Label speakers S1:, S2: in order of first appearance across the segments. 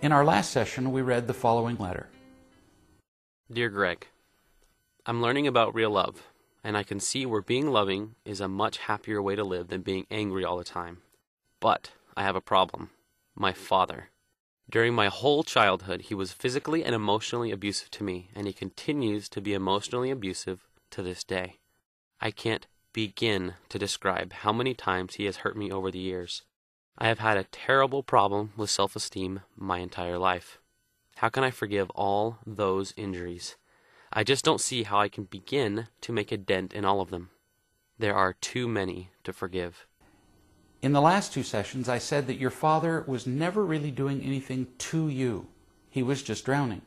S1: In our last session, we read the following letter.
S2: Dear Greg, I'm learning about real love, and I can see where being loving is a much happier way to live than being angry all the time. But I have a problem. My father. During my whole childhood, he was physically and emotionally abusive to me, and he continues to be emotionally abusive to this day. I can't begin to describe how many times he has hurt me over the years. I have had a terrible problem with self-esteem my entire life. How can I forgive all those injuries? I just don't see how I can begin to make a dent in all of them. There are too many to forgive.
S1: In the last two sessions, I said that your father was never really doing anything to you. He was just drowning.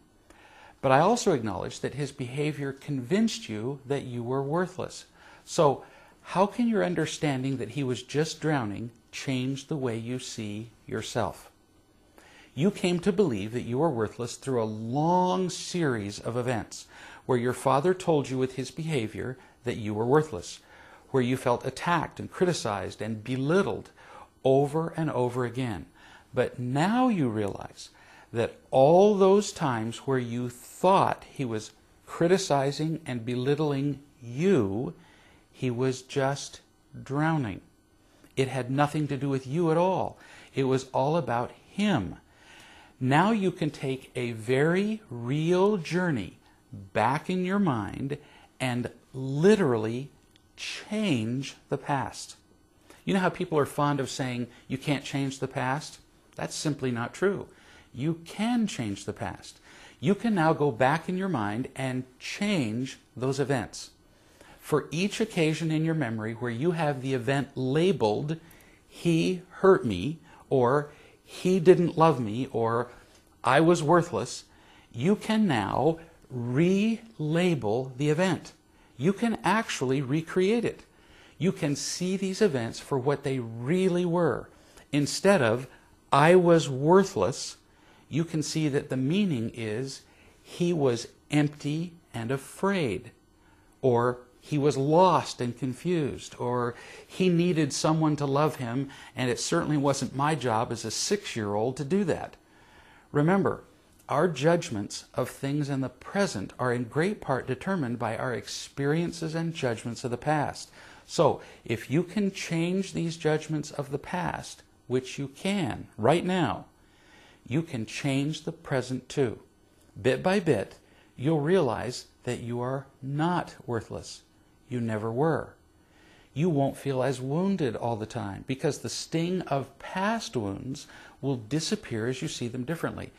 S1: But I also acknowledged that his behavior convinced you that you were worthless. So, how can your understanding that he was just drowning change the way you see yourself? You came to believe that you were worthless through a long series of events where your father told you with his behavior that you were worthless, where you felt attacked and criticized and belittled over and over again. But now you realize that all those times where you thought he was criticizing and belittling you, he was just drowning. It had nothing to do with you at all. It was all about him. Now you can take a very real journey back in your mind and literally change the past. You know how people are fond of saying you can't change the past? That's simply not true. You can change the past. You can now go back in your mind and change those events. For each occasion in your memory where you have the event labeled, he hurt me, or he didn't love me, or I was worthless, you can now relabel the event. You can actually recreate it. You can see these events for what they really were. Instead of, I was worthless, you can see that the meaning is, he was empty and afraid, or he was lost and confused, or he needed someone to love him, and it certainly wasn't my job as a 6-year-old to do that. Remember, our judgments of things in the present are in great part determined by our experiences and judgments of the past. So, if you can change these judgments of the past, which you can right now, you can change the present too. Bit by bit, you'll realize that you are not worthless. You never were. You won't feel as wounded all the time because the sting of past wounds will disappear as you see them differently.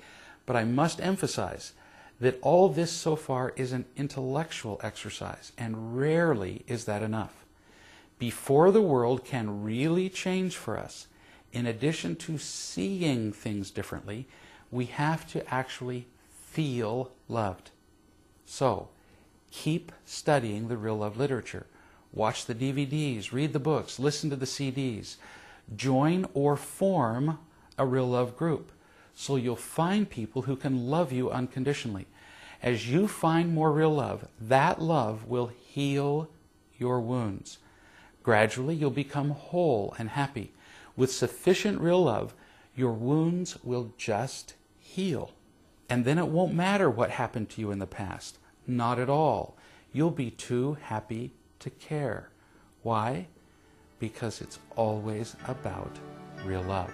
S1: But I must emphasize that all this so far is an intellectual exercise, and rarely is that enough. Before the world can really change for us, in addition to seeing things differently, we have to actually feel loved. So, keep studying the real love literature. Watch the DVDs, read the books, listen to the CDs. Join or form a real love group so you'll find people who can love you unconditionally. As you find more real love, that love will heal your wounds. Gradually, you'll become whole and happy. With sufficient real love, your wounds will just heal. And then it won't matter what happened to you in the past. Not at all. You'll be too happy to care. Why? Because it's always about real love.